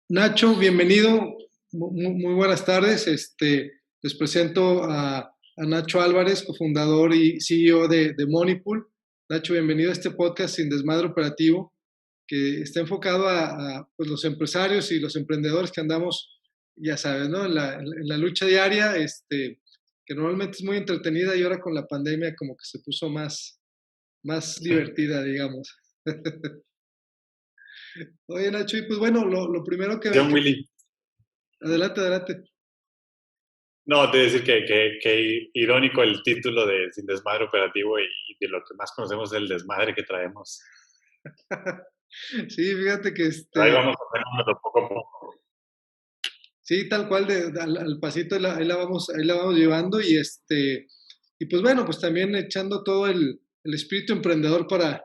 Nacho, bienvenido. Muy buenas tardes. Les presento a Nacho Álvarez, cofundador y CEO de Moneypool. Nacho, bienvenido a este podcast Sin Desmadre Operativo, que está enfocado pues, los empresarios y los emprendedores que andamos, ya sabes, ¿no? En la lucha diaria, que normalmente es muy entretenida y ahora con la pandemia como que se puso más divertida, digamos. Oye, Nacho, y pues bueno, lo primero John Willy. adelante, adelante. No, te voy a decir que irónico el título de Sin Desmadre Operativo y de lo que más conocemos es el desmadre que traemos. Sí, fíjate que Pero ahí vamos a poco a poco. sí, tal cual al pasito ahí la vamos llevando y pues bueno, pues también echando todo el espíritu emprendedor para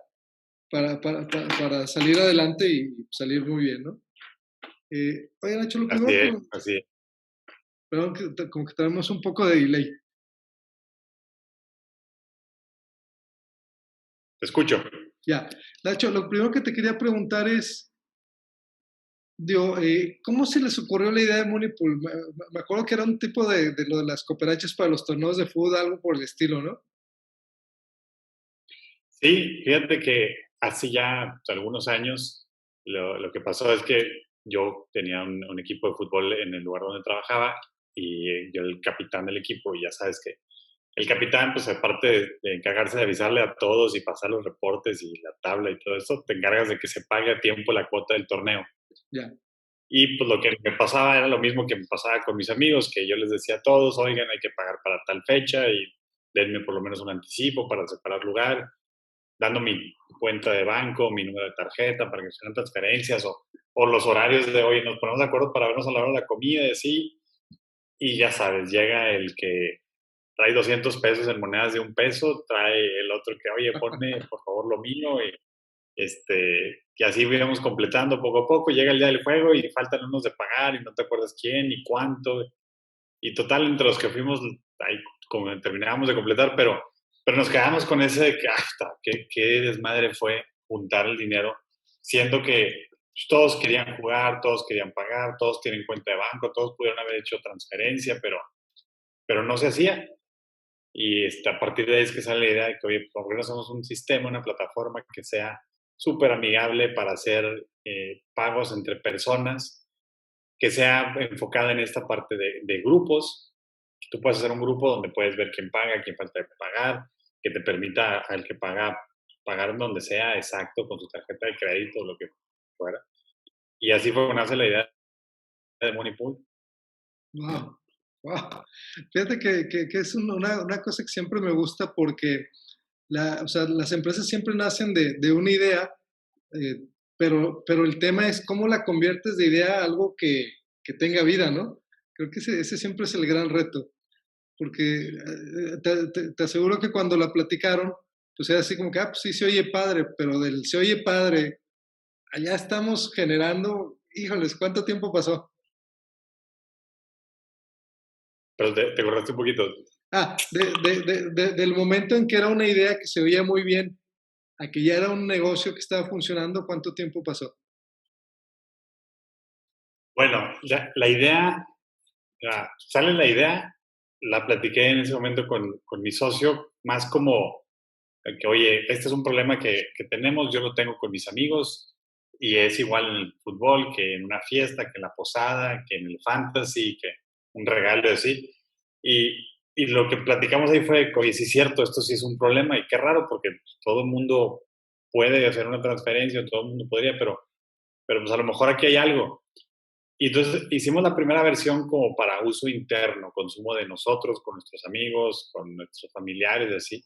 salir adelante y salir muy bien, ¿no? Oye, Nacho, lo Así primero que, es, así es. perdón, como que tenemos un poco de delay. Te escucho. Ya, Nacho, lo primero que te quería preguntar es, digo, ¿cómo se les ocurrió la idea de Moneypool? Me acuerdo que era un tipo de lo de las cooperaches para los torneos de fútbol, algo por el estilo, ¿no? Sí, fíjate que hace ya algunos años lo que pasó es que yo tenía un equipo de fútbol en el lugar donde trabajaba y yo el capitán del equipo, y ya sabes que el capitán, pues aparte de encargarse de avisarle a todos y pasar los reportes y la tabla y todo eso, te encargas de que se pague a tiempo la cuota del torneo. Ya. Y pues lo que me pasaba era lo mismo que me pasaba con mis amigos, que yo les decía a todos, oigan, hay que pagar para tal fecha y denme por lo menos un anticipo para separar lugar, dando mi cuenta de banco, mi número de tarjeta para que se hagan transferencias o los horarios de, oye, nos ponemos de acuerdo para vernos a la hora de la comida y así. Y ya sabes, llega el que trae 200 pesos en monedas de $1, trae el otro que, oye, ponme por favor lo mío, y así íbamos completando poco a poco, llega el día del juego y faltan unos de pagar y no te acuerdas quién y cuánto, y total, entre los que fuimos, ahí como terminábamos de completar, pero nos quedamos con ese de que, qué desmadre fue juntar el dinero, siendo que pues, todos querían jugar, todos querían pagar, todos tienen cuenta de banco, todos pudieron haber hecho transferencia, pero no se hacía. Y a partir de ahí es que sale la idea de que, oye, ¿por qué no hacemos un sistema, una plataforma que sea súper amigable para hacer pagos entre personas, que sea enfocada en esta parte de grupos? Tú puedes hacer un grupo donde puedes ver quién paga, quién falta de pagar, que te permita al que paga pagar donde sea exacto con su tarjeta de crédito o lo que fuera. Y así fue como nace la idea de Moneypool. Wow, wow. Fíjate que es una cosa que siempre me gusta porque o sea, las empresas siempre nacen de una idea, eh, pero el tema es cómo la conviertes de idea a algo que tenga vida, ¿no? Creo que ese siempre es el gran reto, porque te aseguro que cuando la platicaron, pues era así como que, pues sí se oye padre, pero del se oye padre, allá estamos generando, híjoles, ¿cuánto tiempo pasó? Pero te acordaste un poquito. Del momento en que era una idea que se oía muy bien a que ya era un negocio que estaba funcionando, ¿cuánto tiempo pasó? Bueno, la idea, sale la idea, la platiqué en ese momento con mi socio, más como que, oye, este es un problema que tenemos, yo lo tengo con mis amigos y es igual en el fútbol, que en una fiesta, que en la posada, que en el fantasy, que un regalo y así. Y, y lo que platicamos ahí fue, oye, sí es cierto, esto sí es un problema y qué raro porque todo el mundo puede hacer una transferencia, todo el mundo podría, pero pues a lo mejor aquí hay algo. Y entonces hicimos la primera versión como para uso interno, consumo de nosotros, con nuestros amigos, con nuestros familiares y así.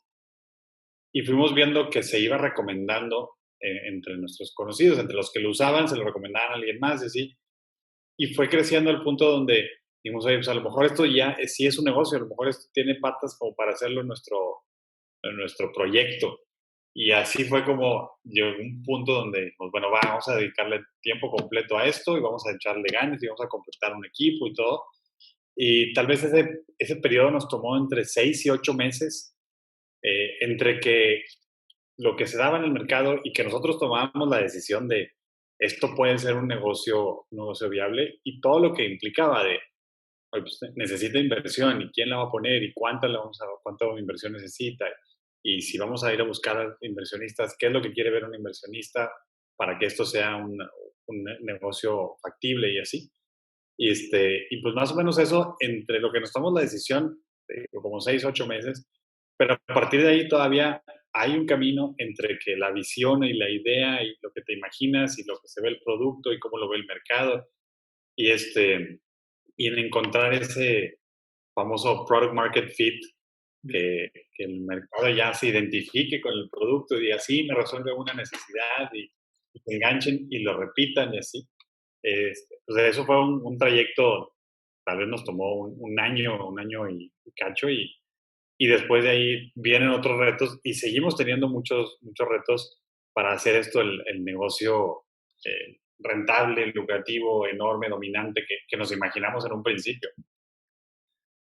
Y fuimos viendo que se iba recomendando entre nuestros conocidos, entre los que lo usaban, se lo recomendaban a alguien más y así. Y fue creciendo al punto donde dijimos, oye, pues a lo mejor esto ya sí es un negocio, a lo mejor esto tiene patas como para hacerlo en nuestro proyecto. Y así fue como llegó un punto donde dijimos, bueno, vamos a dedicarle tiempo completo a esto y vamos a echarle ganas y vamos a completar un equipo y todo. Y tal vez ese periodo nos tomó entre 6 y 8 meses, entre que lo que se daba en el mercado y que nosotros tomábamos la decisión de esto puede ser un negocio viable y todo lo que implicaba de, oye, pues, necesita inversión y quién la va a poner y cuánta inversión necesita y si vamos a ir a buscar inversionistas, qué es lo que quiere ver un inversionista para que esto sea un negocio factible y así. Y pues más o menos eso, entre lo que nos tomamos la decisión, como 6, 8 meses, pero a partir de ahí todavía hay un camino entre que la visión y la idea y lo que te imaginas y lo que se ve el producto y cómo lo ve el mercado y, y en encontrar ese famoso product market fit, que el mercado ya se identifique con el producto y así me resuelve una necesidad y se enganchen y lo repitan y así. Pues eso fue un trayecto, tal vez nos tomó un año y cacho, y después de ahí vienen otros retos y seguimos teniendo muchos retos para hacer esto el negocio rentable, lucrativo, enorme, dominante que nos imaginamos en un principio.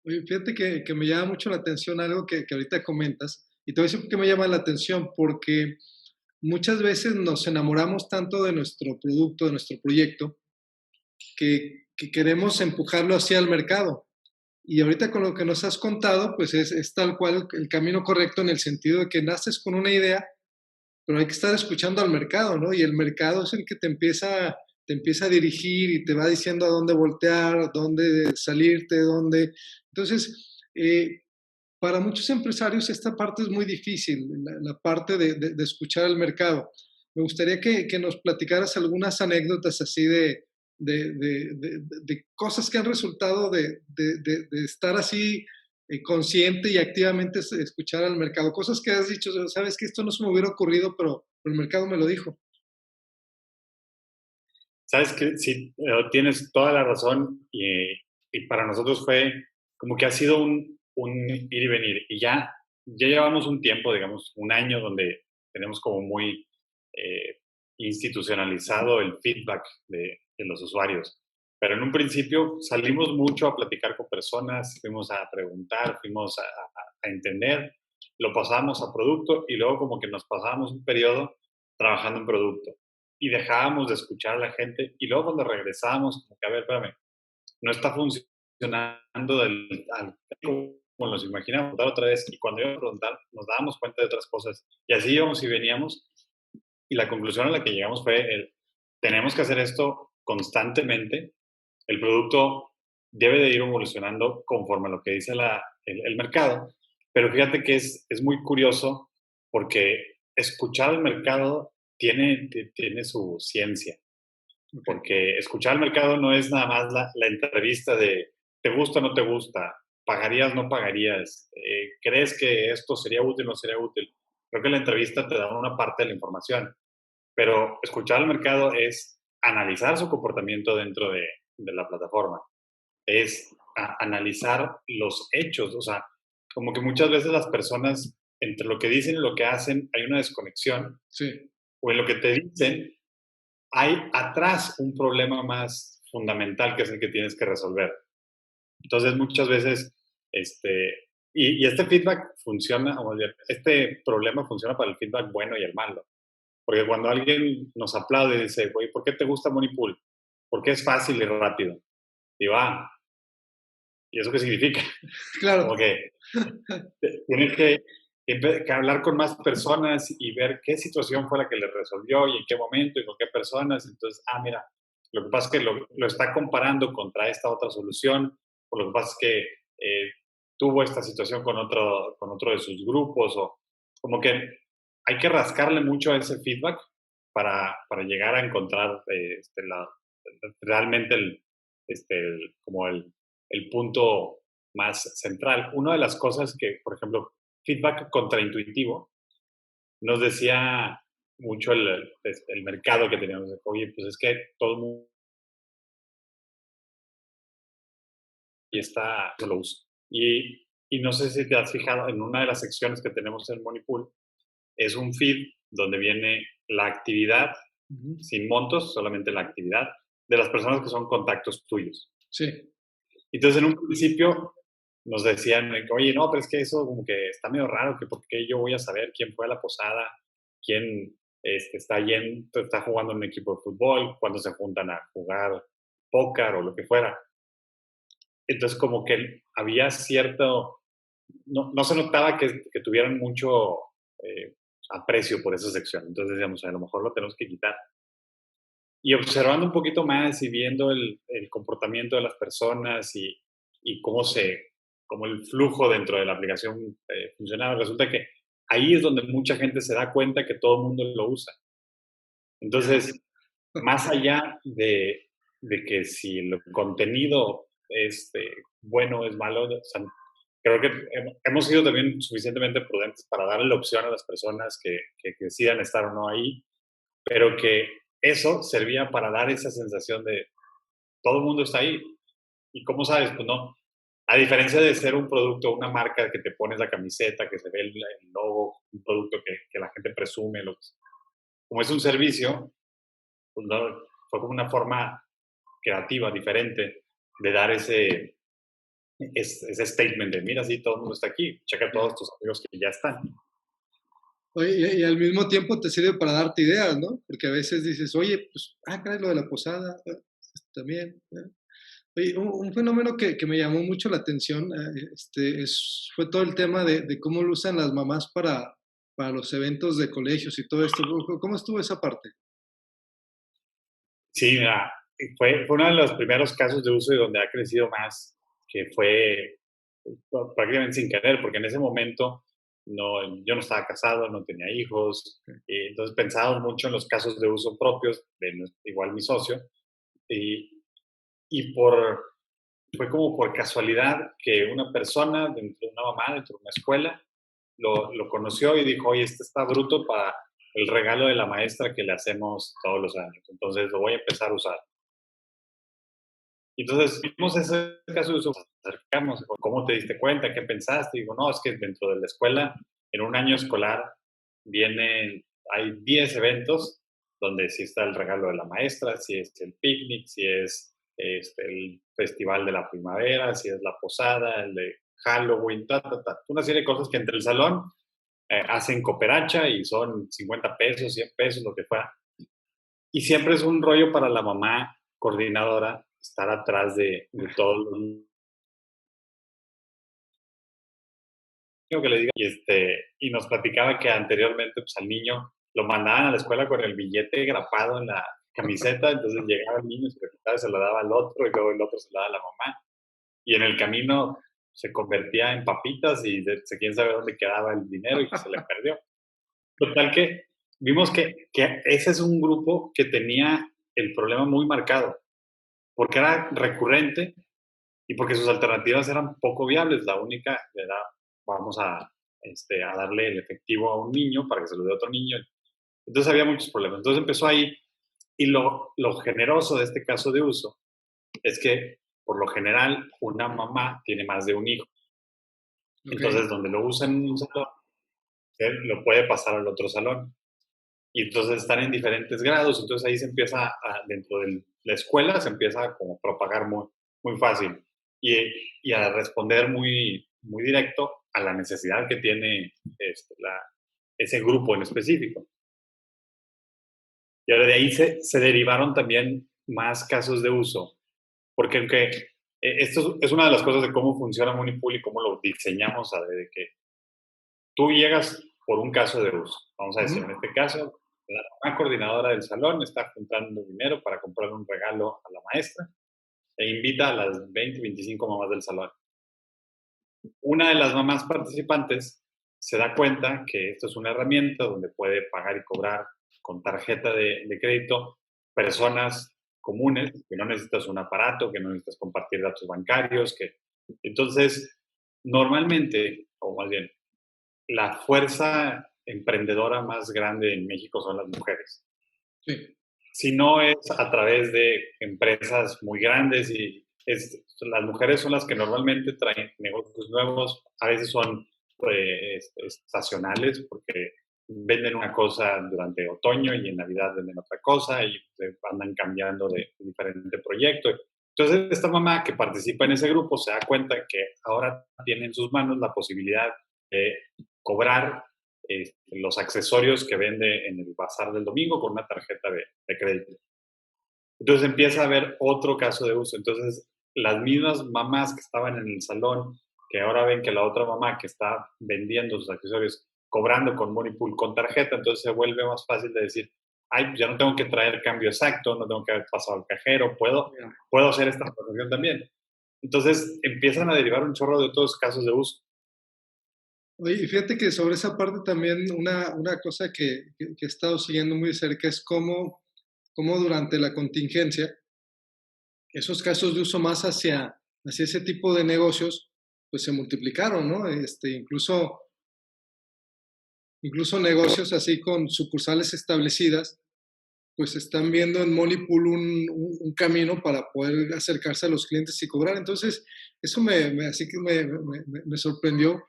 Oye, fíjate que me llama mucho la atención algo que ahorita comentas, y te voy a decir por qué me llama la atención, porque muchas veces nos enamoramos tanto de nuestro producto, de nuestro proyecto, que queremos empujarlo hacia el mercado. Y ahorita con lo que nos has contado, pues es tal cual el camino correcto en el sentido de que naces con una idea, pero hay que estar escuchando al mercado, ¿no? Y el mercado es el que te empieza a dirigir y te va diciendo a dónde voltear, a dónde salirte, dónde. Entonces, para muchos empresarios esta parte es muy difícil, la parte de escuchar al mercado. Me gustaría que nos platicaras algunas anécdotas así de cosas que han resultado de estar así consciente y activamente escuchar al mercado. Cosas que has dicho, sabes que esto no se me hubiera ocurrido, pero el mercado me lo dijo. Sabes que sí, tienes toda la razón y para nosotros fue como que ha sido un ir y venir y ya llevamos un tiempo, digamos, un año donde tenemos como muy institucionalizado el feedback de los usuarios. Pero en un principio salimos mucho a platicar con personas, fuimos a preguntar, fuimos a entender, lo pasamos a producto y luego como que nos pasábamos un periodo trabajando en producto y dejábamos de escuchar a la gente y luego cuando regresábamos, como que, a ver, espérame, no está funcionando como nos imaginamos, dar otra vez y cuando íbamos a preguntar nos dábamos cuenta de otras cosas y así íbamos y veníamos y la conclusión a la que llegamos fue tenemos que hacer esto constantemente, el producto debe de ir evolucionando conforme a lo que dice el mercado, pero fíjate que es muy curioso porque escuchar al mercado tiene su ciencia, Okay. porque escuchar al mercado no es nada más la entrevista de ¿te gusta o no te gusta? ¿Pagarías o no pagarías? ¿Crees que esto sería útil o no sería útil? Creo que la entrevista te da una parte de la información, pero escuchar al mercado es analizar su comportamiento dentro de la plataforma, es analizar los hechos, o sea, como que muchas veces las personas, entre lo que dicen y lo que hacen, hay una desconexión, Sí, o en lo que te dicen, hay atrás un problema más fundamental que es el que tienes que resolver. Entonces, muchas veces, y este feedback funciona, o este problema funciona para el feedback bueno y el malo. Porque cuando alguien nos aplaude y dice, güey, ¿por qué te gusta Moneypool? Porque es fácil y rápido. Y va, ¿y eso qué significa? claro. Como que tienes que hablar con más personas y ver qué situación fue la que le resolvió y en qué momento y con qué personas. Entonces, mira, lo que pasa es que lo está comparando contra esta otra solución, o lo que pasa es que tuvo esta situación con otro de sus grupos, o como que hay que rascarle mucho a ese feedback para llegar a encontrar realmente como el punto más central. Una de las cosas que, por ejemplo, feedback contraintuitivo, nos decía mucho el mercado que teníamos. Oye, pues es que todo el mundo y está, yo lo uso. Y no sé si te has fijado, en una de las secciones que tenemos en Moneypool, es un feed donde viene la actividad, Ujú. sin montos, solamente la actividad, de las personas que son contactos tuyos. Sí, Entonces, en un principio nos decían, oye, no, pero es que eso como que está medio raro, que por qué yo voy a saber quién fue a la posada, quién, está jugando en un equipo de fútbol, cuando se juntan a jugar póker o lo que fuera. Entonces, como que había cierto, no se notaba que tuvieran mucho aprecio por esa sección. Entonces decíamos, a lo mejor lo tenemos que quitar. Y observando un poquito más y viendo el comportamiento de las personas y cómo el flujo dentro de la aplicación funcionaba, resulta que ahí es donde mucha gente se da cuenta que todo el mundo lo usa. Entonces, más allá de que si el contenido es bueno o es malo, o sea, creo que hemos sido también suficientemente prudentes para darle la opción a las personas que decidan estar o no ahí, pero que eso servía para dar esa sensación de todo el mundo está ahí. ¿Y cómo sabes? Pues no. A diferencia de ser un producto, una marca que te pones la camiseta, que se ve el logo, un producto que la gente presume, como es un servicio, pues no, fue como una forma creativa, diferente, de dar ese statement de, mira, sí, todo el mundo está aquí, checa a todos tus amigos que ya están. Oye, y al mismo tiempo te sirve para darte ideas, ¿no? Porque a veces dices, oye, pues, caray, lo de la posada, también. Oye, un fenómeno que me llamó mucho la atención fue todo el tema de cómo lo usan las mamás para los eventos de colegios y todo esto. ¿Cómo estuvo esa parte? Sí, mira, fue uno de los primeros casos de uso y donde ha crecido más, que fue prácticamente sin querer, porque en ese momento yo no estaba casado, no tenía hijos, y entonces pensábamos mucho en los casos de uso propios, igual mi socio, y, y fue como por casualidad que una persona, una mamá dentro de una escuela, lo conoció y dijo, oye, este está bruto para el regalo de la maestra que le hacemos todos los años, entonces lo voy a empezar a usar. Entonces vimos ese caso de uso, nos acercamos, ¿cómo te diste cuenta? ¿Qué pensaste? Y digo, no, es que dentro de la escuela, en un año escolar, hay 10 eventos donde sí está el regalo de la maestra, si es el picnic, si es el festival de la primavera, si es la posada, el de Halloween, una serie de cosas que entre el salón hacen cooperacha y son 50 pesos, 100 pesos, lo que fuera. Y siempre es un rollo para la mamá coordinadora estar atrás de todo lo que le diga. Y nos platicaba que anteriormente pues, al niño lo mandaban a la escuela con el billete grapado en la camiseta, entonces llegaba el niño, se lo daba al otro y luego el otro se lo daba a la mamá. Y en el camino se convertía en papitas y quién sabe dónde quedaba el dinero y se le perdió. Total que vimos que ese es un grupo que tenía el problema muy marcado, porque era recurrente y porque sus alternativas eran poco viables. La única era, vamos a darle el efectivo a un niño para que se lo dé a otro niño. Entonces había muchos problemas. Entonces empezó ahí y lo generoso de este caso de uso es que por lo general una mamá tiene más de un hijo. Entonces donde lo usa en un salón, él lo puede pasar al otro salón. Y entonces están en diferentes grados, entonces ahí se empieza, dentro de la escuela, se empieza a como propagar muy, muy fácil y, y a responder muy, muy directo a la necesidad que tiene ese grupo en específico. Y ahora de ahí se derivaron también más casos de uso, porque aunque esto es una de las cosas de cómo funciona Monipool y cómo lo diseñamos, de que tú llegas por un caso de uso, vamos a decir, en este caso, la coordinadora del salón está juntando dinero para comprar un regalo a la maestra e invita a las 20, 25 mamás del salón. Una de las mamás participantes se da cuenta que esto es una herramienta donde puede pagar y cobrar con tarjeta de crédito personas comunes, que no necesitas un aparato, que no necesitas compartir datos bancarios, entonces normalmente, o más bien, la fuerza emprendedora más grande en México son las mujeres. Sí. Si no es a través de empresas muy grandes las mujeres son las que normalmente traen negocios nuevos, a veces son estacionales porque venden una cosa durante otoño y en Navidad venden otra cosa y andan cambiando de diferente proyecto. Entonces, esta mamá que participa en ese grupo se da cuenta que ahora tiene en sus manos la posibilidad de cobrar los accesorios que vende en el bazar del domingo con una tarjeta de crédito. Entonces empieza a haber otro caso de uso. Entonces, las mismas mamás que estaban en el salón, que ahora ven que la otra mamá que está vendiendo sus accesorios, cobrando con Moneypool con tarjeta, entonces se vuelve más fácil de decir, ay, ya no tengo que traer cambio exacto, no tengo que haber pasado al cajero, puedo hacer esta transacción también. Entonces empiezan a derivar un chorro de otros casos de uso. Oye, y fíjate que sobre esa parte también una cosa que he estado siguiendo muy de cerca es cómo durante la contingencia esos casos de uso más hacia ese tipo de negocios pues se multiplicaron, ¿no? Incluso negocios así con sucursales establecidas pues están viendo en Moneypool un camino para poder acercarse a los clientes y cobrar. Entonces, eso así que me sorprendió,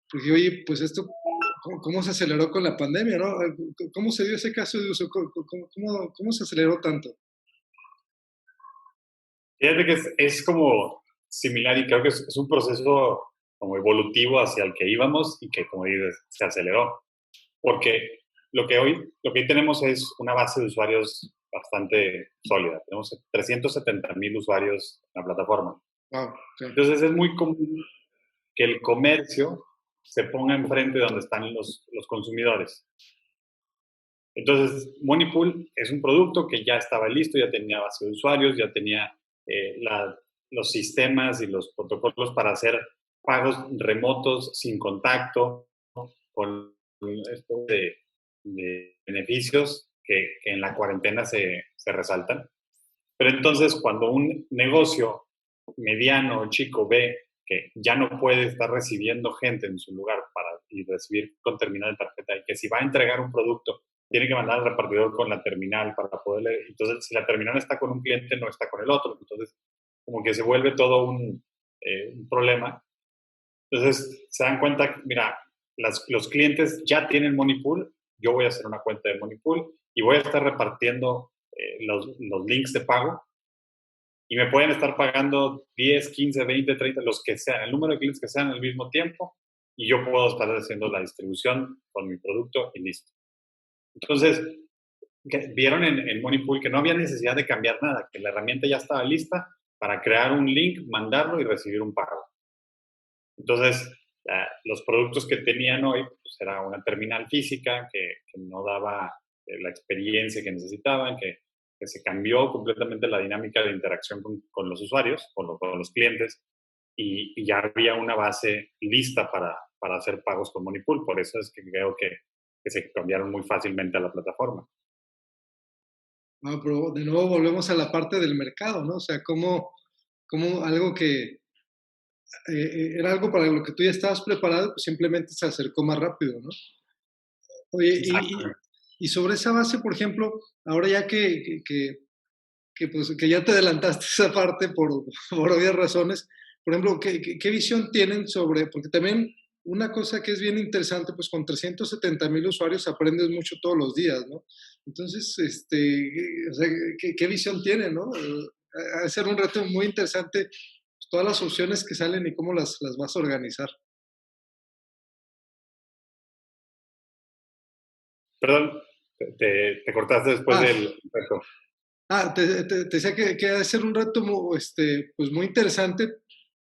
porque oye, pues esto, ¿cómo se aceleró con la pandemia, no? ¿Cómo se dio ese caso de uso? ¿Cómo se aceleró tanto? Fíjate que es como similar y creo que es un proceso como evolutivo hacia el que íbamos y que, como dices, se aceleró. Porque lo que hoy tenemos es una base de usuarios bastante sólida. Tenemos 370,000 usuarios en la plataforma. Wow, sí. Entonces es muy común que el comercio se ponga enfrente de donde están los consumidores. Entonces, Moneypool es un producto que ya estaba listo, ya tenía base de usuarios, ya tenía los sistemas y los protocolos para hacer pagos remotos sin contacto, con esto de beneficios que en la cuarentena se resaltan. Pero entonces, cuando un negocio mediano o chico ve que ya no puede estar recibiendo gente en su lugar y recibir con terminal de tarjeta, y que si va a entregar un producto, tiene que mandar al repartidor con la terminal para poder leer. Entonces, si la terminal está con un cliente, no está con el otro. Entonces, como que se vuelve todo un problema. Entonces, se dan cuenta, mira, los clientes ya tienen Moneypool, yo voy a hacer una cuenta de Moneypool y voy a estar repartiendo los links de pago y me pueden estar pagando 10, 15, 20, 30, los que sean, el número de clientes que sean al mismo tiempo y yo puedo estar haciendo la distribución con mi producto y listo. Entonces, vieron en Moneypool que no había necesidad de cambiar nada, que la herramienta ya estaba lista para crear un link, mandarlo y recibir un pago. Entonces, los productos que tenían hoy pues era una terminal física que no daba la experiencia que necesitaban, que se cambió completamente la dinámica de interacción con los usuarios, con los clientes, y ya había una base lista para hacer pagos con Moneypool. Por eso es que creo que se cambiaron muy fácilmente a la plataforma. No, pero de nuevo volvemos a la parte del mercado, ¿no? O sea, cómo algo que era algo para lo que tú ya estabas preparado, pues simplemente se acercó más rápido, ¿no? Oye, Exacto. y sobre esa base, por ejemplo, ahora ya pues, que ya te adelantaste esa parte por obvias razones, por ejemplo, ¿qué visión tienen sobre, porque también una cosa que es bien interesante, pues con 370,000 usuarios aprendes mucho todos los días, ¿no? Entonces, o sea, ¿qué visión tienen, no? Ha de ser un reto muy interesante, pues, todas las opciones que salen y cómo las vas a organizar. Perdón, te cortaste después Ah, del reto. te decía que ha de ser un reto pues muy interesante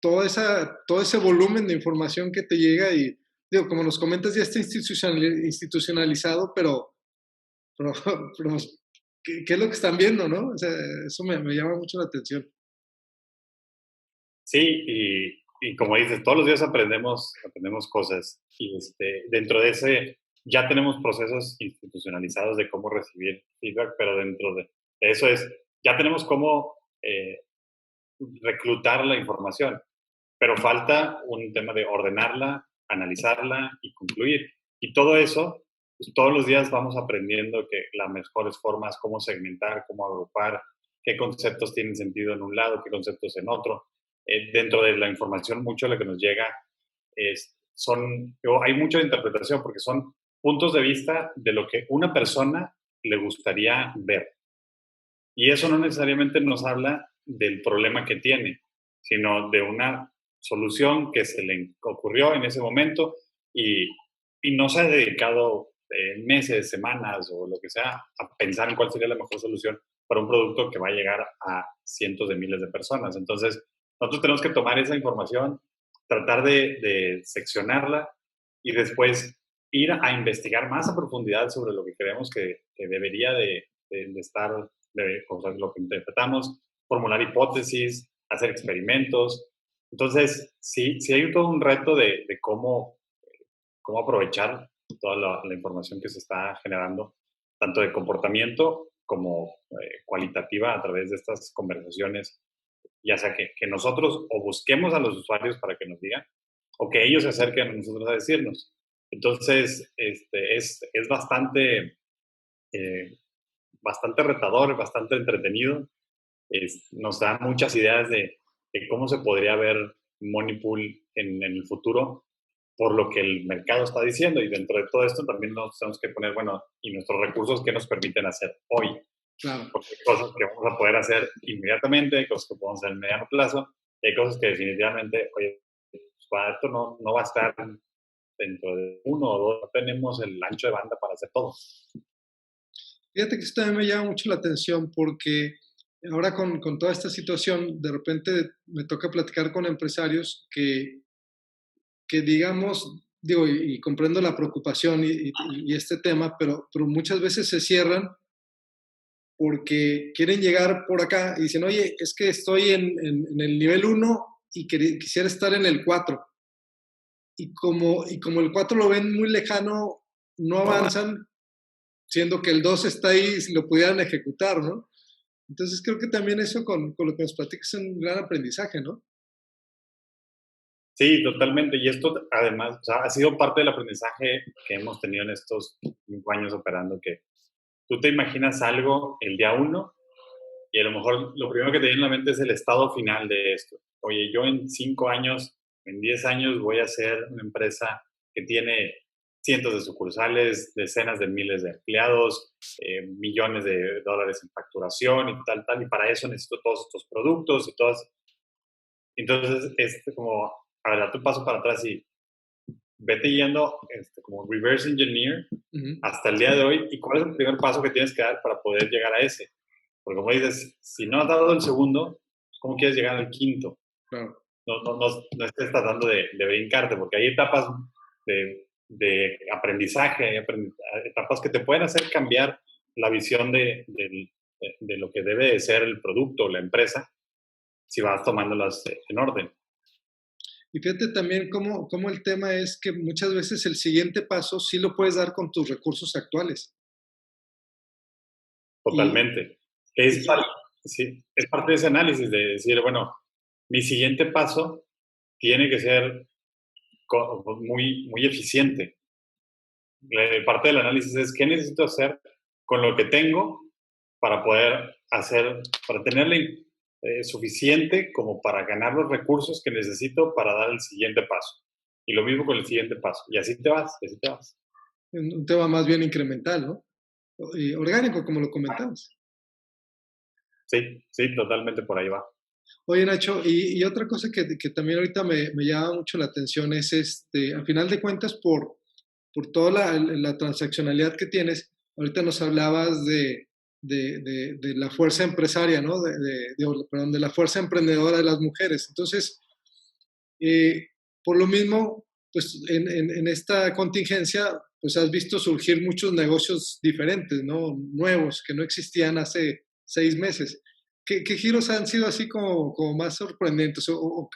todo ese volumen de información que te llega y, digo, como nos comentas, ya está institucionalizado, pero, pero ¿qué es lo que están viendo, no? O sea, eso me llama mucho la atención. Sí, y como dices, todos los días aprendemos cosas y dentro de ese ya tenemos procesos institucionalizados de cómo recibir feedback, pero dentro de eso ya tenemos cómo reclutar la información, pero falta un tema de ordenarla, analizarla y concluir. Y todo eso, pues, todos los días vamos aprendiendo que las mejores formas, cómo segmentar, cómo agrupar, qué conceptos tienen sentido en un lado, qué conceptos en otro. Dentro de la información, mucho de lo que nos llega hay mucha interpretación porque son puntos de vista de lo que una persona le gustaría ver. Y eso no necesariamente nos habla del problema que tiene, sino de una solución que se le ocurrió en ese momento y y no se ha dedicado meses, semanas o lo que sea a pensar en cuál sería la mejor solución para un producto que va a llegar a cientos de miles de personas. Entonces, nosotros tenemos que tomar esa información, tratar de seccionarla y después ir a investigar más a profundidad sobre lo que creemos que debería de estar, o sea, lo que interpretamos, formular hipótesis, hacer experimentos. Entonces, sí, sí hay todo un reto de cómo aprovechar toda la información que se está generando, tanto de comportamiento como cualitativa a través de estas conversaciones, ya sea que nosotros o busquemos a los usuarios para que nos digan, o que ellos se acerquen a nosotros a decirnos. Entonces, es bastante, eh, bastante retador, bastante entretenido. Nos da muchas ideas de cómo se podría ver Moneypool en el futuro por lo que el mercado está diciendo. Y dentro de todo esto también nos tenemos que poner, bueno, y nuestros recursos que nos permiten hacer hoy. Claro. Porque hay cosas que vamos a poder hacer inmediatamente, hay cosas que podemos hacer en mediano plazo, y hay cosas que definitivamente, oye, pues, para esto no va a estar dentro de 1 o 2, no tenemos el ancho de banda para hacer todo. Fíjate que esto también me llama mucho la atención porque ahora con toda esta situación, de repente me toca platicar con empresarios que digamos, digo, y comprendo la preocupación y este tema, pero muchas veces se cierran porque quieren llegar por acá y dicen, oye, es que estoy en el nivel 1 y quisiera estar en el 4. Y como el 4 lo ven muy lejano, no avanzan, siendo que el 2 está ahí si lo pudieran ejecutar, ¿no? Entonces creo que también eso con lo que nos platicas es un gran aprendizaje, ¿no? Sí, totalmente. Y esto, además, o sea, ha sido parte del aprendizaje que hemos tenido en estos 5 años operando, que tú te imaginas algo el día 1 y a lo mejor lo primero que te viene en la mente es el estado final de esto. Oye, yo en 5 años, en 10 años voy a ser una empresa que tiene cientos de sucursales, decenas de miles de empleados, millones de dólares en facturación y tal, y para eso necesito todos estos productos y todas. Entonces, como, a ver, date un paso para atrás y vete yendo como reverse engineer hasta el día de hoy y cuál es el primer paso que tienes que dar para poder llegar a ese. Porque como dices, si no has dado el segundo, ¿cómo quieres llegar al quinto? Claro. No estés tratando de brincarte, porque hay etapas de aprendizaje, hay etapas que te pueden hacer cambiar la visión de lo que debe de ser el producto o la empresa si vas tomándolas en orden. Y fíjate también cómo el tema es que muchas veces el siguiente paso sí lo puedes dar con tus recursos actuales. Y, Totalmente. Es, y- sí, es parte de ese análisis de decir, bueno, mi siguiente paso tiene que ser muy, muy eficiente. Parte del análisis es qué necesito hacer con lo que tengo para poder para tenerle suficiente como para ganar los recursos que necesito para dar el siguiente paso. Y lo mismo con el siguiente paso. Y así te vas, y así te vas. un tema más bien incremental, ¿no? Y orgánico, como lo comentamos. Sí, sí, totalmente por ahí va. Oye, Nacho, y otra cosa que también ahorita me llama mucho la atención es, al final de cuentas, por toda la transaccionalidad que tienes, ahorita nos hablabas de la fuerza empresaria, ¿no? Perdón, de la fuerza emprendedora de las mujeres. Entonces, eh, por lo mismo, pues en esta contingencia, pues has visto surgir muchos negocios diferentes, ¿no? Nuevos, que no existían hace 6 meses. ¿Qué giros han sido así como más sorprendentes o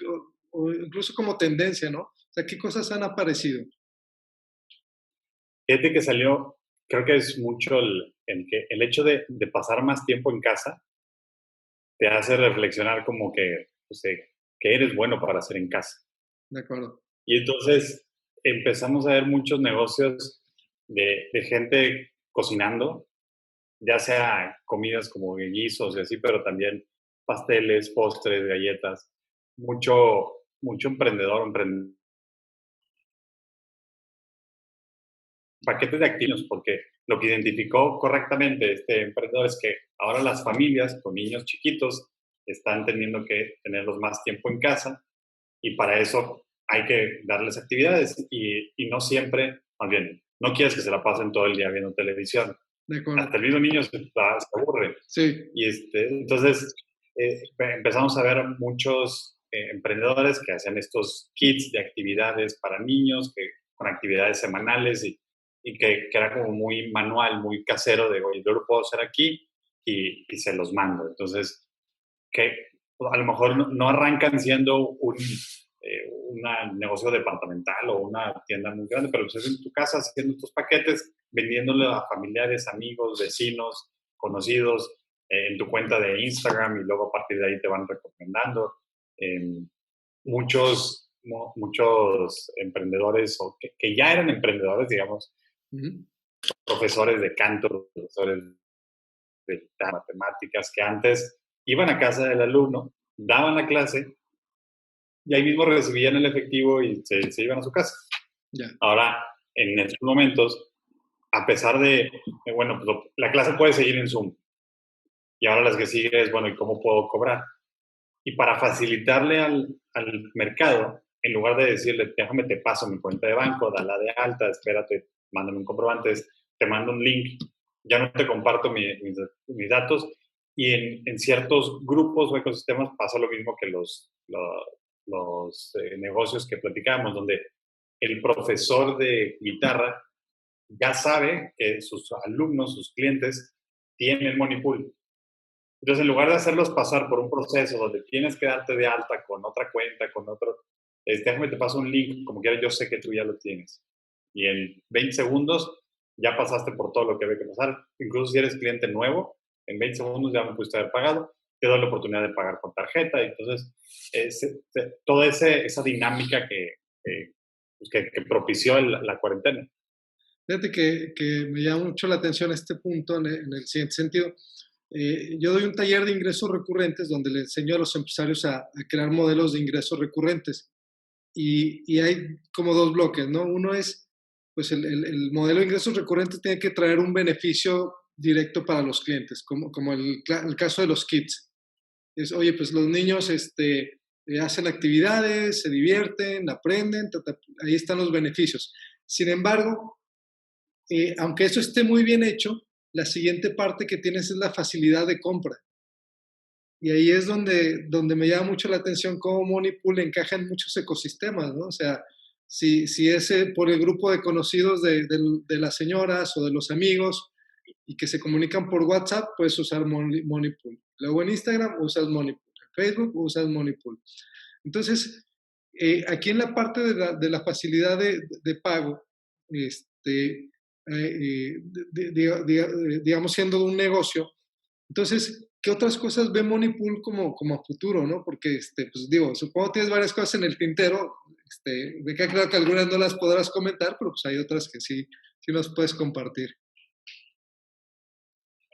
incluso como tendencia, ¿no? O sea, ¿qué cosas han aparecido? Fíjate que salió, creo que es mucho el hecho de pasar más tiempo en casa te hace reflexionar como que, pues, que eres bueno para hacer en casa. De acuerdo. Y entonces empezamos a ver muchos negocios de gente cocinando, ya sea comidas como guisos y así, pero también pasteles, postres, galletas, mucho emprendedor, paquetes de activos, porque lo que identificó correctamente este emprendedor es que ahora las familias con niños chiquitos están teniendo que tenerlos más tiempo en casa y para eso hay que darles actividades y no siempre más bien, no quieres que se la pasen todo el día viendo televisión. De acuerdo. Hasta el mismo niño se aburre. Sí. Y entonces empezamos a ver muchos emprendedores que hacían estos kits de actividades para niños, con actividades semanales y que era como muy manual, muy casero de, oye, yo lo puedo hacer aquí y se los mando. Entonces, que a lo mejor no arrancan siendo un negocio departamental o una tienda muy grande, pero pues es en tu casa haciendo estos paquetes, vendiéndole a familiares, amigos, vecinos, conocidos, en tu cuenta de Instagram y luego a partir de ahí te van recomendando. Eh, muchos emprendedores o que ya eran emprendedores, digamos, profesores de canto, profesores de matemáticas, que antes iban a casa del alumno, daban la clase y ahí mismo recibían el efectivo y se iban a su casa. Ya. Ahora, en estos momentos, a pesar de, bueno, pues la clase puede seguir en Zoom. Y ahora las que sigue es, bueno, ¿y cómo puedo cobrar? Y para facilitarle al mercado, en lugar de decirle, déjame te paso mi cuenta de banco, dala de alta, espérate, mándame un comprobante, te mando un link, ya no te comparto mis datos. Y en ciertos grupos o ecosistemas pasa lo mismo que los negocios que platicamos, donde el profesor de guitarra ya sabe que sus alumnos, sus clientes, tienen Money Pool. Entonces, en lugar de hacerlos pasar por un proceso donde tienes que darte de alta con otra cuenta, con otro, déjame te paso un link, como quiera, yo sé que tú ya lo tienes. Y en 20 segundos ya pasaste por todo lo que había que pasar. Incluso si eres cliente nuevo, en 20 segundos ya me pudiste haber pagado. Te doy la oportunidad de pagar con tarjeta. Entonces, toda esa dinámica que propició la cuarentena. Fíjate que me llama mucho la atención este punto en el siguiente sentido. Yo doy un taller de ingresos recurrentes donde le enseño a los empresarios a crear modelos de ingresos recurrentes. Y hay como dos bloques, ¿no? Uno es, pues el modelo de ingresos recurrentes tiene que traer un beneficio directo para los clientes, como el caso de los kits. Es, oye, pues los niños hacen actividades, se divierten, aprenden, ahí están los beneficios. Sin embargo, aunque eso esté muy bien hecho, la siguiente parte que tienes es la facilidad de compra. Y ahí es donde me llama mucho la atención cómo Moneypool encaja en muchos ecosistemas, ¿no? O sea, si es por el grupo de conocidos de las señoras o de los amigos y que se comunican por WhatsApp, puedes usar Moneypool. Luego en Instagram usas Moneypool. En Facebook usas Moneypool. Entonces, aquí en la parte de la facilidad de pago, digamos, siendo un negocio, entonces, ¿qué otras cosas ve Moneypool como a futuro, no? Porque, pues digo, supongo que tienes varias cosas en el tintero, me queda claro que algunas no las podrás comentar, pero pues hay otras que sí nos puedes compartir.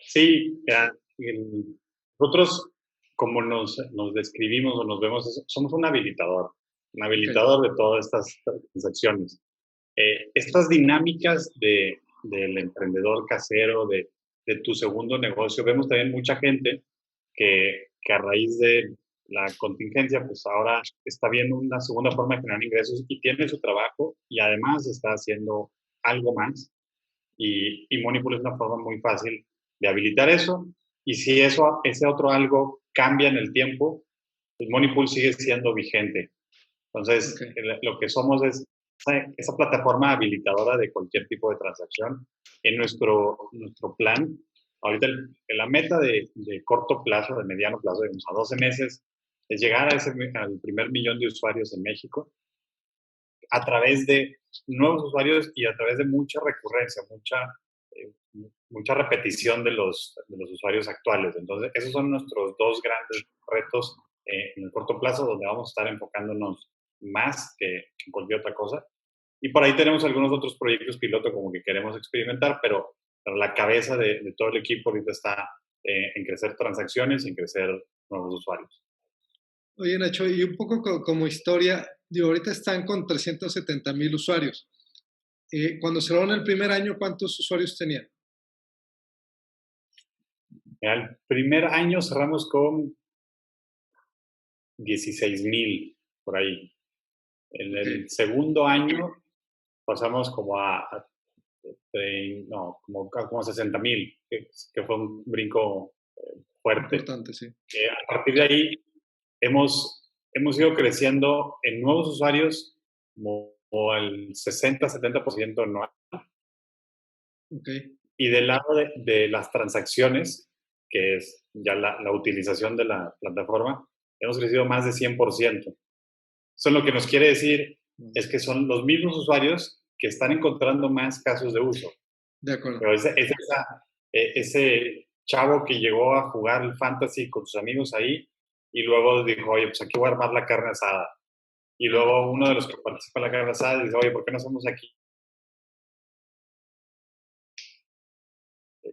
Sí, nosotros, como nos describimos o nos vemos, somos un habilitador de todas estas transacciones. Estas dinámicas del emprendedor casero, de tu segundo negocio, vemos también mucha gente que a raíz de la contingencia, pues ahora está viendo una segunda forma de generar ingresos y tiene su trabajo y además está haciendo algo más. Y Moneypool es una forma muy fácil de habilitar eso. Y si ese otro algo cambia en el tiempo, pues Moneypool sigue siendo vigente. Entonces, lo que somos es esa plataforma habilitadora de cualquier tipo de transacción. En nuestro plan, ahorita la meta de corto plazo, de mediano plazo, digamos, a 12 meses, es llegar al primer millón de usuarios en México a través de nuevos usuarios y a través de mucha recurrencia, mucha repetición de los usuarios actuales. Entonces, esos son nuestros dos grandes retos en el corto plazo, donde vamos a estar enfocándonos más que en cualquier otra cosa. Y por ahí tenemos algunos otros proyectos piloto como que queremos experimentar, pero la cabeza de todo el equipo ahorita está en crecer transacciones y en crecer nuevos usuarios. Oye, Nacho, y un poco como historia, digo, ahorita están con 370,000 usuarios. Cuando cerraron el primer año, ¿cuántos usuarios tenían? El primer año cerramos con 16,000 por ahí. En el segundo año pasamos como no, como a 60,000, que fue un brinco fuerte. Importante, sí. A partir de ahí hemos ido creciendo en nuevos usuarios como el 60-70% anual. Ok. Y del lado de las transacciones, que es ya la utilización de la plataforma, hemos crecido más de 100%. Eso lo que nos quiere decir es que son los mismos usuarios que están encontrando más casos de uso. De acuerdo. Pero ese chavo que llegó a jugar el fantasy con sus amigos ahí y luego dijo, oye, pues aquí voy a armar la carne asada. Y luego uno de los que participa en la carne asada dice, oye, ¿por qué no hacemos aquí?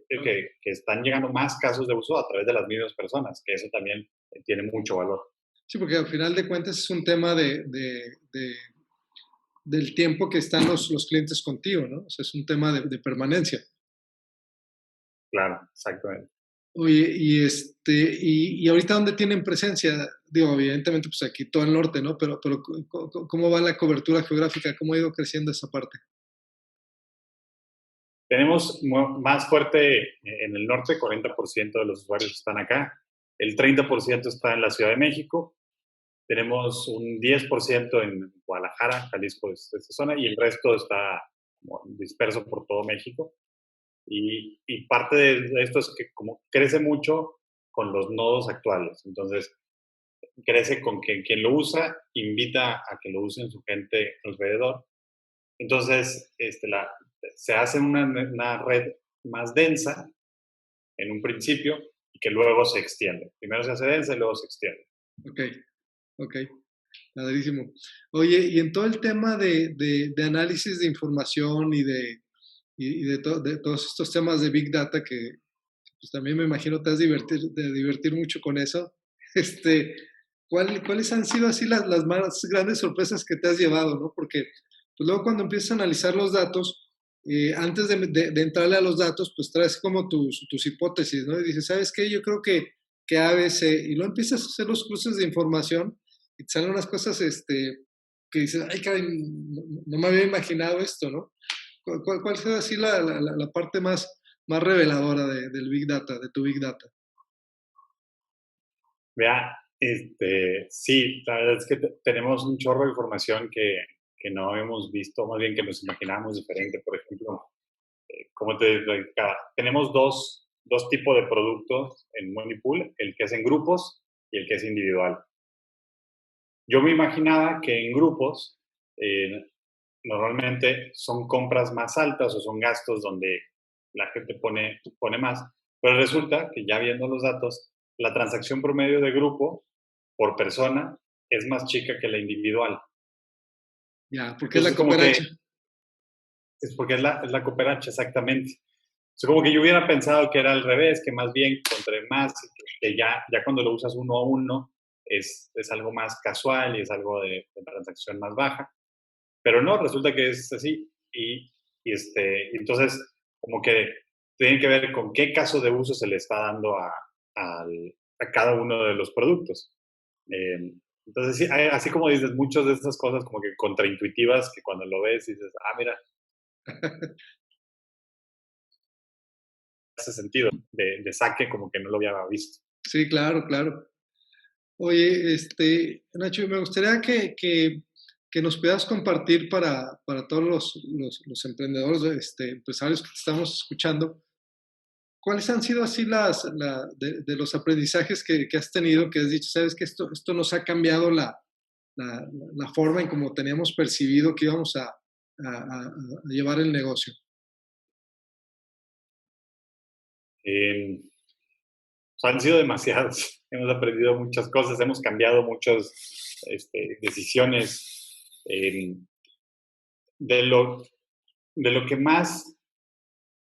Que están llegando más casos de uso a través de las mismas personas, que eso también tiene mucho valor. Sí, porque al final de cuentas es un tema del tiempo que están los clientes contigo, ¿no? O sea, es un tema de permanencia. Claro, exactamente. Oye, y ahorita dónde tienen presencia, digo, evidentemente, pues aquí todo el norte, ¿no? Pero ¿cómo va la cobertura geográfica? ¿Cómo ha ido creciendo esa parte? Tenemos más fuerte en el norte, 40% de los usuarios están acá, el 30% está en la Ciudad de México, tenemos un 10% en Guadalajara, Jalisco, esta zona, y el resto está disperso por todo México. Y parte de esto es que como crece mucho con los nodos actuales. Entonces, crece con que quien lo usa invita a que lo usen su gente alrededor. Entonces, se hace una red más densa en un principio y que luego se extiende. Primero se hace densa y luego se extiende. Ok, ok, padrísimo. Oye, y en todo el tema de análisis de información de todos estos temas de Big Data que pues también me imagino te has de divertir mucho con eso. Este, ¿Cuáles han sido así las más grandes sorpresas que te has llevado, ¿no? Porque pues luego cuando empiezas a analizar los datos, antes de entrarle a los datos, pues traes como tus hipótesis, ¿no? Y dices, ¿sabes qué? Yo creo que ABC, y luego empiezas a hacer los cruces de información y te salen unas cosas que dices, ay, caray, no me había imaginado esto, ¿no? ¿Cuál fue así la parte más reveladora del Big Data, de tu Big Data? Vea, sí, la verdad es que tenemos un chorro de información que no hemos visto, más bien que nos imaginábamos diferente. Por ejemplo, como te explicaba, tenemos dos tipos de productos en Moneypool, el que es en grupos y el que es individual. Yo me imaginaba que en grupos normalmente son compras más altas o son gastos donde la gente pone más, pero resulta que ya viendo los datos, la transacción promedio de grupo por persona es más chica que la individual. Ya, porque es la Entonces, como que cooperacha. es porque es la cooperacha, exactamente. O como que yo hubiera pensado que era al revés, que más bien entre más, que ya cuando lo usas uno a uno es algo más casual y es algo de transacción más baja. Pero no, resulta que es así. Entonces, como que tienen que ver con qué caso de uso se le está dando a cada uno de los productos. Entonces, sí, así como dices, muchas de estas cosas como que contraintuitivas que cuando lo ves dices, mira, hace sentido, de saque como que no lo había visto. Sí, claro, claro. Oye, Nacho, me gustaría que nos puedas compartir para todos los emprendedores, empresarios que te estamos escuchando, ¿cuáles han sido así de los aprendizajes que has tenido, que has dicho, sabes que esto nos ha cambiado la forma en cómo teníamos percibido que íbamos a llevar el negocio? Eh, Han sido demasiados. Hemos aprendido muchas cosas, hemos cambiado muchas decisiones. De lo que más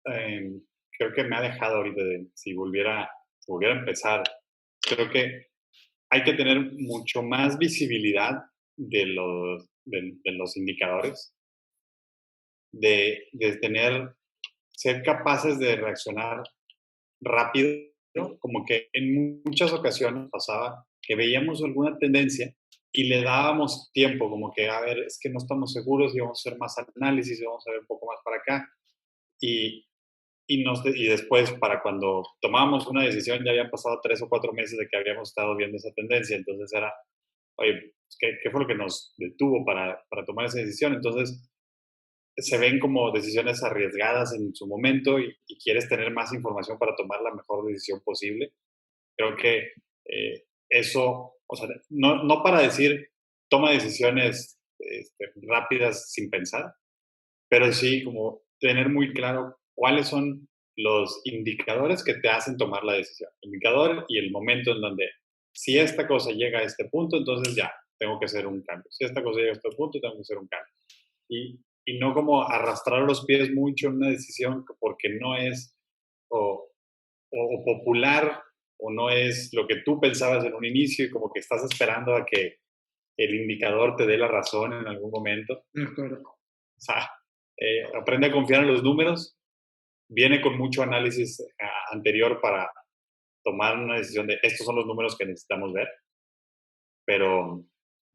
creo que me ha dejado ahorita, si volviera a empezar, creo que hay que tener mucho más visibilidad de los indicadores, ser capaces de reaccionar rápido, ¿no? Como que en muchas ocasiones pasaba que veíamos alguna tendencia y le dábamos tiempo, como que, a ver, es que no estamos seguros y vamos a hacer más análisis y vamos a ver un poco más para acá. Y, y después, para cuando tomábamos una decisión, ya habían pasado 3 o 4 meses de que habíamos estado viendo esa tendencia. Entonces era, oye, ¿qué fue lo que nos detuvo para tomar esa decisión? Entonces, se ven como decisiones arriesgadas en su momento y quieres tener más información para tomar la mejor decisión posible. Creo que eso, o sea, no para decir toma decisiones rápidas sin pensar, pero sí como tener muy claro cuáles son los indicadores que te hacen tomar la decisión. El indicador y el momento en donde si esta cosa llega a este punto, entonces ya, tengo que hacer un cambio. Si esta cosa llega a este punto, tengo que hacer un cambio. Y no como arrastrar los pies mucho en una decisión porque no es o, o popular o no es lo que tú pensabas en un inicio y como que estás esperando a que el indicador te dé la razón en algún momento. De acuerdo. O sea, aprende a confiar en los números, viene con mucho análisis anterior para tomar una decisión de estos son los números que necesitamos ver, pero,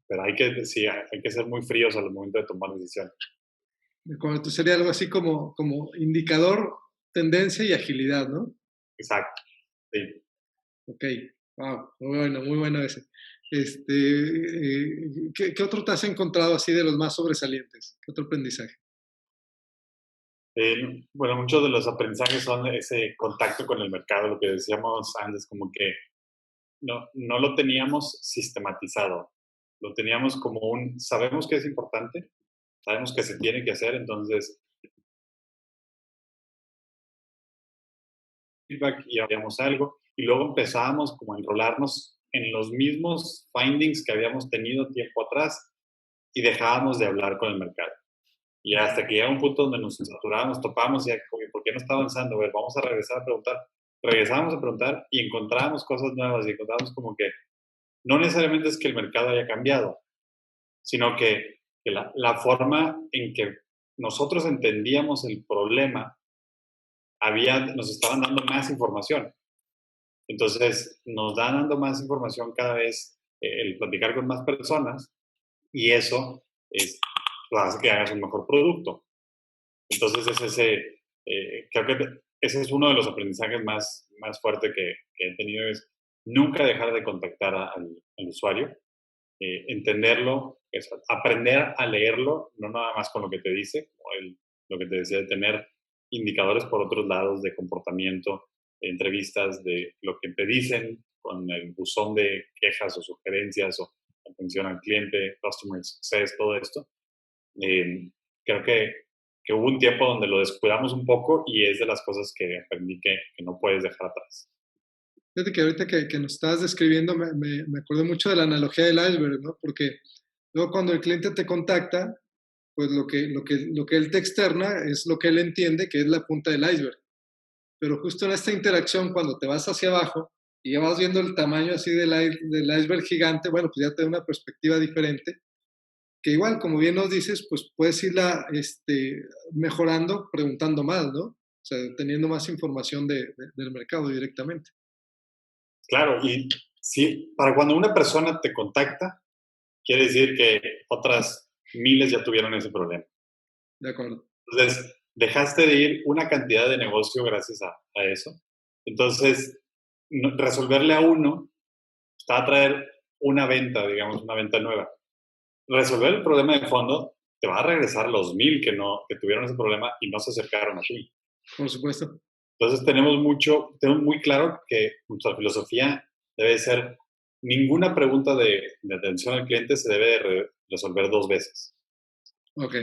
pero sí, hay que ser muy fríos al momento de tomar decisiones. De acuerdo. Entonces sería algo así como indicador, tendencia y agilidad, ¿no? Exacto, sí. Ok, wow, muy bueno ese. ¿Qué otro te has encontrado así de los más sobresalientes? ¿Qué otro aprendizaje? Bueno, muchos de los aprendizajes son ese contacto con el mercado, lo que decíamos antes, como que no lo teníamos sistematizado, lo teníamos como sabemos que es importante, sabemos que se tiene que hacer, entonces feedback y habíamos algo, y luego empezábamos como a enrolarnos en los mismos findings que habíamos tenido tiempo atrás y dejábamos de hablar con el mercado. Y hasta que llega un punto donde nos saturábamos, topábamos y ya, ¿por qué no está avanzando? A ver, vamos a regresar a preguntar. Regresábamos a preguntar y encontrábamos cosas nuevas y encontrábamos como que no necesariamente es que el mercado haya cambiado, sino que la forma en que nosotros entendíamos el problema nos estaban dando más información. Entonces, nos dan dando más información cada vez el platicar con más personas y eso hace que hagas un mejor producto. Entonces, creo que ese es uno de los aprendizajes más fuertes que he tenido, es nunca dejar de contactar al usuario, entenderlo, aprender a leerlo, no nada más con lo que te dice, como lo que te decía, de tener indicadores por otros lados de comportamiento, de entrevistas, de lo que te dicen con el buzón de quejas o sugerencias o atención al cliente, customer success, todo esto. Creo que hubo un tiempo donde lo descuidamos un poco y es de las cosas que aprendí que no puedes dejar atrás. Fíjate que ahorita que nos estabas describiendo me acordé mucho de la analogía del iceberg, ¿no? Porque luego cuando el cliente te contacta, pues lo que él te externa es lo que él entiende que es la punta del iceberg. Pero justo en esta interacción, cuando te vas hacia abajo y ya vas viendo el tamaño así del iceberg gigante, bueno, pues ya te da una perspectiva diferente, que igual, como bien nos dices, pues puedes irla mejorando, preguntando más, ¿no? O sea, teniendo más información del mercado directamente. Claro, y sí, para cuando una persona te contacta, quiere decir que otras miles ya tuvieron ese problema. De acuerdo. Entonces, dejaste de ir una cantidad de negocio gracias a eso. Entonces, resolverle a uno va a traer una venta, digamos, una venta nueva. Resolver el problema de fondo te va a regresar los 1000 que tuvieron ese problema y no se acercaron a ti. Por supuesto. Entonces, tenemos muy claro que nuestra filosofía debe ser: ninguna pregunta de atención al cliente se debe de resolver 2 veces. Ok.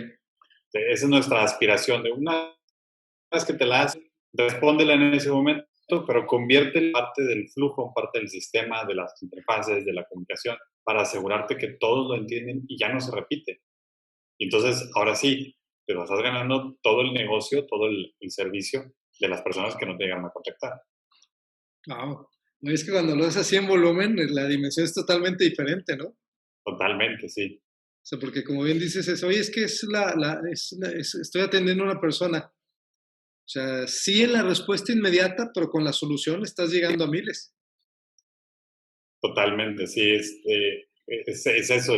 Esa es nuestra aspiración, de una vez que te la hacen, respóndela en ese momento, pero convierte en parte del flujo, en parte del sistema, de las interfaces, de la comunicación, para asegurarte que todos lo entienden y ya no se repite. Y entonces, ahora sí, te lo estás ganando todo el negocio, todo el servicio de las personas que no te llegan a contactar. Wow. Es que cuando lo haces así en volumen, la dimensión es totalmente diferente, ¿no? Totalmente, sí. O sea, porque como bien dices eso, oye, es que estoy atendiendo a una persona. O sea, sí en la respuesta inmediata, pero con la solución estás llegando a miles. Totalmente, sí. es eso,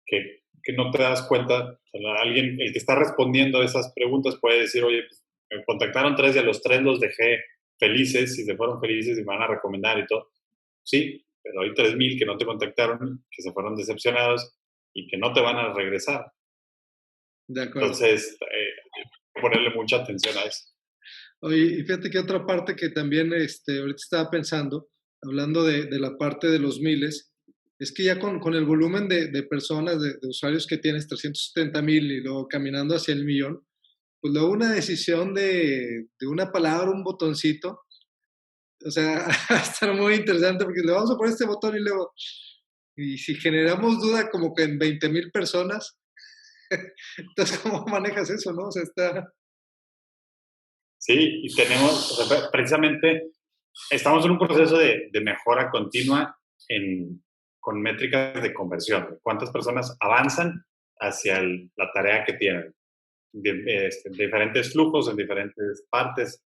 que no te das cuenta. O sea, alguien, el que está respondiendo esas preguntas puede decir, oye, pues, me contactaron 3 y a los 3 los dejé felices y se fueron felices y me van a recomendar y todo. Sí, pero hay 3,000 que no te contactaron, que se fueron decepcionados y que no te van a regresar. De acuerdo. Entonces, ponerle mucha atención a eso. Oye, y fíjate que otra parte que también ahorita estaba pensando, hablando de la parte de los miles, es que ya con el volumen de personas, de usuarios que tienes, 370,000 y luego caminando hacia el millón, pues luego una decisión de una palabra, un botoncito, o sea, va a estar muy interesante porque le vamos a poner este botón y luego, y si generamos duda como que en 20,000 personas, entonces, ¿cómo manejas eso, no? O sea, está... Sí, y tenemos, o sea, precisamente, estamos en un proceso de mejora continua con métricas de conversión. ¿Cuántas personas avanzan hacia la tarea que tienen? Diferentes flujos en diferentes partes.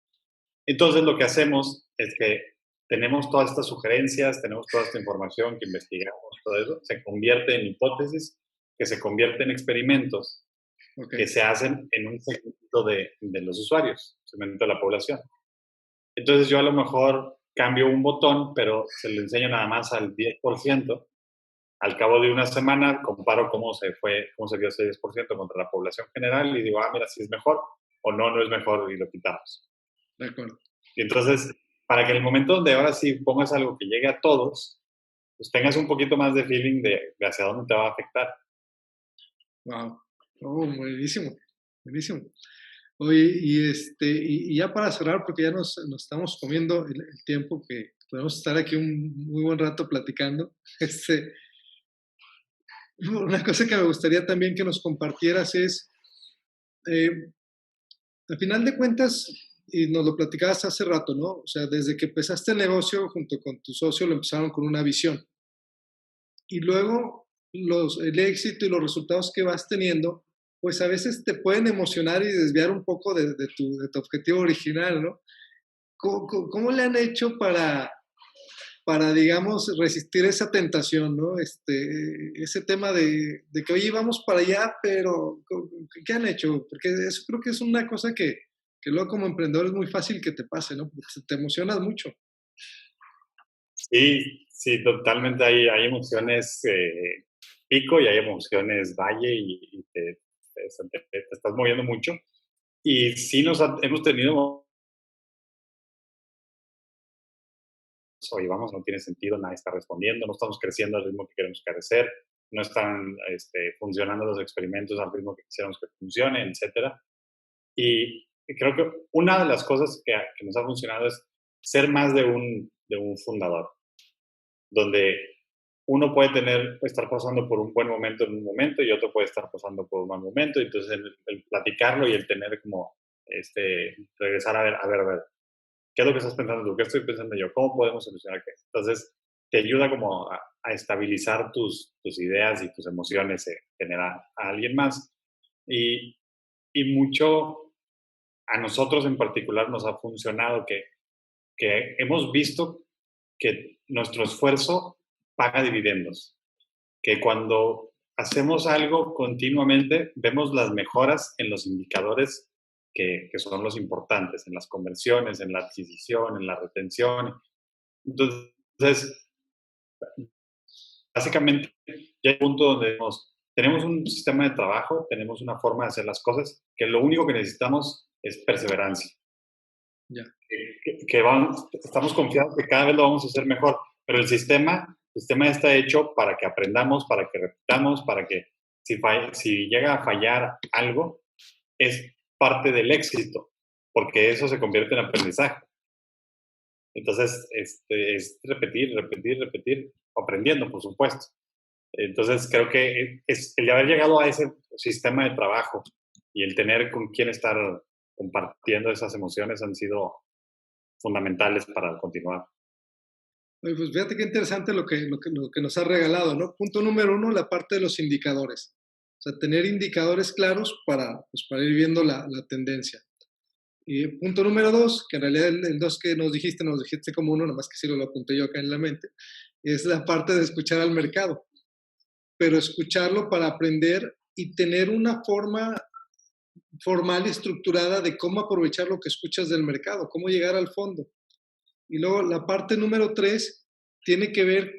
Entonces, lo que hacemos es que tenemos todas estas sugerencias, tenemos toda esta información que investigamos, todo eso, se convierte en hipótesis, que se convierte en experimentos Ok, que se hacen en un segmento de los usuarios, segmento de la población. Entonces yo a lo mejor cambio un botón, pero se lo enseño nada más al 10%. Al cabo de una semana comparo cómo se vio ese 10% contra la población general y digo, mira, si es mejor o no, no es mejor y lo quitamos. de acuerdo. Y entonces, para que en el momento donde ahora sí pongas algo que llegue a todos, pues tengas un poquito más de feeling de hacia dónde te va a afectar. Wow. Oh, buenísimo, buenísimo. Oye, y ya para cerrar, porque ya nos estamos comiendo el tiempo que podemos estar aquí un muy buen rato platicando. Una cosa que me gustaría también que nos compartieras es, eh, al final de cuentas, y nos lo platicabas hace rato, ¿no? O sea, desde que empezaste el negocio junto con tu socio, lo empezaron con una visión. Y luego el éxito y los resultados que vas teniendo, pues a veces te pueden emocionar y desviar un poco de tu objetivo original, ¿no? ¿Cómo le han hecho para, digamos, resistir esa tentación, ¿no? Ese tema de que, oye, vamos para allá, pero ¿qué han hecho? Porque eso creo que es una cosa que luego como emprendedor es muy fácil que te pase, ¿no? Porque te emocionas mucho. Sí, sí, totalmente hay emociones pico y hay emociones valle y te estás moviendo mucho. Y sí hemos tenido, oye, vamos, no tiene sentido, nadie está respondiendo, no estamos creciendo al ritmo que queremos crecer, no están funcionando los experimentos al ritmo que quisiéramos que funcionen, etcétera. Y creo que una de las cosas que nos ha funcionado es ser más de un fundador, donde uno puede estar pasando por un buen momento en un momento y otro puede estar pasando por un mal momento. Y entonces el platicarlo y el tener como, regresar a ver, ¿qué es lo que estás pensando tú? ¿Qué estoy pensando yo? ¿Cómo podemos solucionar qué? Entonces te ayuda como a estabilizar tus ideas y tus emociones, tener a alguien más. Y, y mucho a nosotros en particular nos ha funcionado que hemos visto que nuestro esfuerzo paga dividendos, que cuando hacemos algo continuamente vemos las mejoras en los indicadores que son los importantes, en las conversiones, en la adquisición, en la retención. Entonces, básicamente, ya hay un punto donde tenemos un sistema de trabajo, tenemos una forma de hacer las cosas, que lo único que necesitamos es perseverancia. Ya, Estamos confiados que cada vez lo vamos a hacer mejor, pero el sistema está hecho para que aprendamos, para que repitamos, para que si llega a fallar algo, es parte del éxito, porque eso se convierte en aprendizaje. Entonces, es repetir, repetir, repetir, aprendiendo, por supuesto. Entonces, creo que el haber llegado a ese sistema de trabajo y el tener con quién estar compartiendo esas emociones han sido fundamentales para continuar. oye, pues fíjate qué interesante lo que nos ha regalado, ¿no? Punto número uno, la parte de los indicadores. O sea, tener indicadores claros para ir viendo la tendencia. Y punto número dos, que en realidad el dos que nos dijiste como uno, nada más que sí lo apunté yo acá en la mente, es la parte de escuchar al mercado. pero escucharlo para aprender y tener una forma formal y estructurada de cómo aprovechar lo que escuchas del mercado, cómo llegar al fondo. Y luego la parte número 3 tiene que ver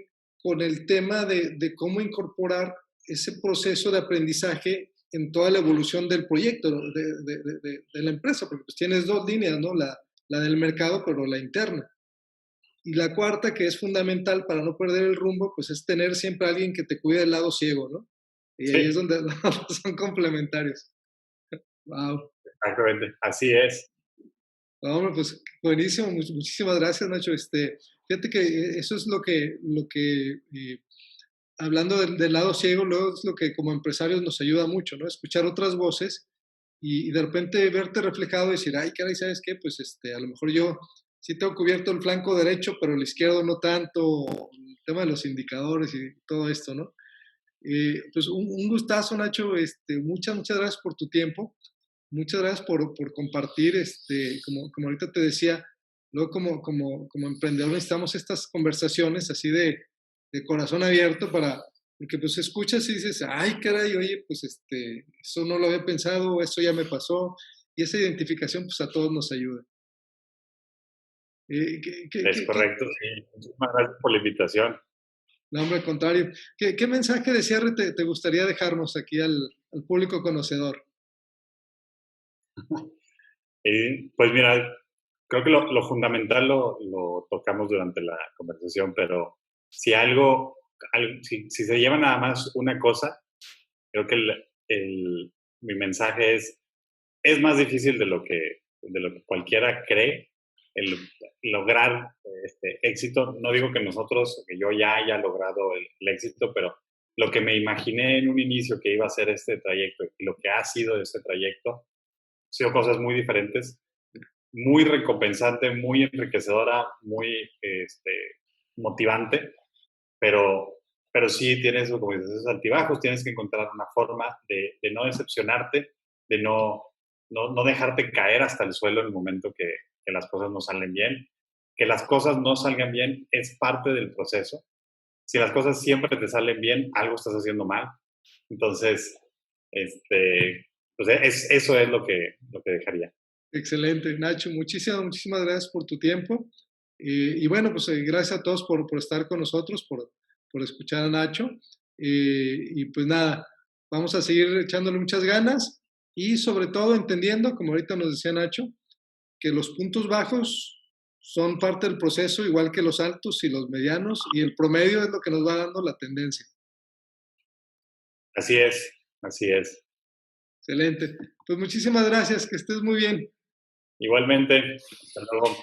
con el tema de cómo incorporar ese proceso de aprendizaje en toda la evolución del proyecto, de la empresa, porque pues tienes dos líneas, ¿no? La del mercado, pero la interna. Y la cuarta, que es fundamental para no perder el rumbo, pues es tener siempre a alguien que te cuide del lado ciego, ¿no? Y ahí es Sí, donde son complementarios. Wow. exactamente. Así es. No, hombre, pues buenísimo, muchísimas gracias, Nacho. Fíjate que eso es hablando del lado ciego, luego es lo que como empresarios nos ayuda mucho, ¿no? Escuchar otras voces y de repente verte reflejado y decir, ay, caray, ¿sabes qué? Pues a lo mejor yo sí tengo cubierto el flanco derecho, pero el izquierdo no tanto, el tema de los indicadores y todo esto, ¿no? Pues un gustazo, Nacho. Muchas gracias por tu tiempo. Muchas gracias por compartir. Como ahorita te decía, luego como emprendedor necesitamos estas conversaciones así de corazón abierto porque pues escuchas y dices, ay, caray, oye, pues eso no lo había pensado, eso ya me pasó. Y esa identificación pues a todos nos ayuda. Eh, ¿qué, qué, Es qué, qué, correcto, sí. Muchísimas gracias por la invitación. No, hombre, al contrario. ¿Qué mensaje de cierre te gustaría dejarnos aquí al público conocedor? Y pues mira, creo que lo fundamental lo tocamos durante la conversación, pero si si se lleva nada más una cosa, creo que mi mensaje es más difícil de lo que cualquiera cree el lograr éxito. No digo que que yo ya haya logrado el éxito, pero lo que me imaginé en un inicio que iba a ser este trayecto y lo que ha sido este trayecto, han sido cosas muy diferentes, muy recompensante, muy enriquecedora, muy motivante, pero, pero sí tienes, como dices, esos altibajos, tienes que encontrar una forma de no decepcionarte, de no dejarte caer hasta el suelo en el momento que las cosas no salen bien. Que las cosas no salgan bien es parte del proceso. Si las cosas siempre te salen bien, algo estás haciendo mal. Entonces, pues eso es lo que dejaría. Excelente, Nacho. Muchísimas gracias por tu tiempo. Y bueno, pues gracias a todos por estar con nosotros, por escuchar a Nacho. Y pues nada, vamos a seguir echándole muchas ganas y sobre todo entendiendo, como ahorita nos decía Nacho, que los puntos bajos son parte del proceso, igual que los altos y los medianos, y el promedio es lo que nos va dando la tendencia. Así es, así es. Excelente. Pues muchísimas gracias, que estés muy bien. Igualmente, hasta luego.